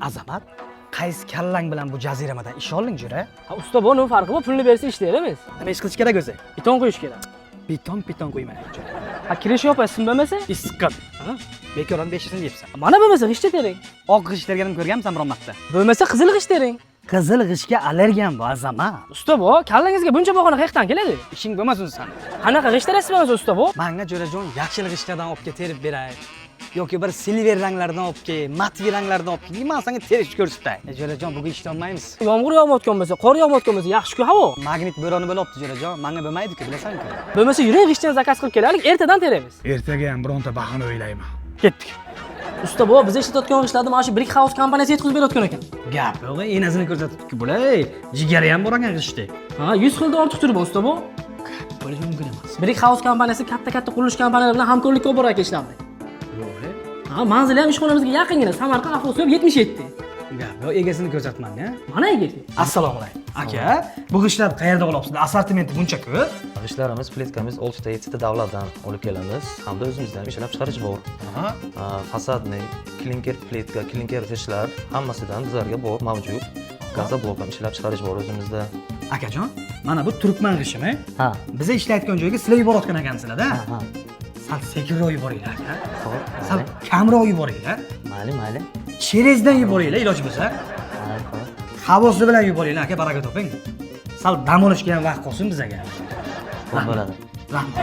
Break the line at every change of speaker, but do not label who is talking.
Azamat, qaysi kallang bilan bu jaziramadan ish olding jura?
Ha usta bu nima farqi bor? Pulni bersa ishlayveramiz.
Nima ish qilish kerak o'zi?
Beton qo'yish kerak.
Beton qo'ymaydi.
Ha kirish yopasiz bo'lmasa?
Isqib. Ha? Bekordan 500 so'm deyapsan.
Mana bo'lmasa g'ishtga tering.
Oq g'ishtlarganim ko'rganmisan biron marta?
Bo'lmasa qizil g'isht tering.
Qizil g'ishtga allergiyam bor, Azamat.
Usta bu kallangizga buncha bahona qayerdan keladi?
Ishing bo'lmasin san.
Qanaqa g'isht terasiz bo'lmasa usta bu?
Menga jo'rajon yaxshi g'ishtlardan olib terib beray. Yoki bir silver ranglardan olib kel, matvi ranglardan olib kel. Men senga terib ko'rsatay. Jo'rajon, bugun ishda olmaymiz.
Yomg'ir yog'mayotgan bo'lsa, qor yog'mayotgan bo'lsa, yaxshi-ku havo.
Magnit bo'roni bo'libdi, jo'rajon. Menga bo'lmaydi-ku, bilasan-ku.
Bo'lmasa yuring g'ishtni zakaz qilib kelaylik, ertadan teramiz.
Ertaga ham bironta bahona o'ylayman.
Ketdik.
Usta bu biz ishlatayotgan g'ishtlarni mana shu Brick House kompaniyasi yetkazib berayotgan ekan.
Gap yo'q, enasini ko'rsatibdi-ku bo'lay. Jigari ham bor ekan g'ishtda.
Ha, 100 xildan ortiq turi bor usta bu.
Bo'lishi mumkin emas.
Brick House kompaniyasi katta qurilish kompaniyalari bilan hamkorlikka olib borar ishlarni. Ha, manzili ham ishxonamizga yaqingina, Samarqand avtobus 77.
Gap yo'q, egasini ko'rsatmanga.
Mana egasi.
Assalomu alaykum. Aka, bu g'ishtlarni qayerda olyapsizlar? Assortimenti buncha ko'p.
G'ishtlarimiz, pletkamiz 6 ta 7 ta davlatdan olib kelamiz. Hamda o'zimizdan ishlab chiqarish bor. Fasadni, klinker pletka, klinker g'ishtlar hammasidan bizlarga bor, mavjud. Gazoblok ham ishlab chiqarish bor o'zimizda.
Akajon, mana bu turkman g'ishtimi?
Ha.
Biz ishlayotgan joyga sizlar yuborayotgan ekansizlar-da.
Ha.
Sal sekinroq yuboringlar aka.
Xo'p.
Sal kamroq yuboringlar.
Mayli.
Cherezdan yuboringlar iloji bo'lsa.
Xo'p.
Havosi bilan yuboringlar aka, baraka toping. Sal dam olishga ham vaqt qolsin bizga.
Bo'ladi.
Rahmat.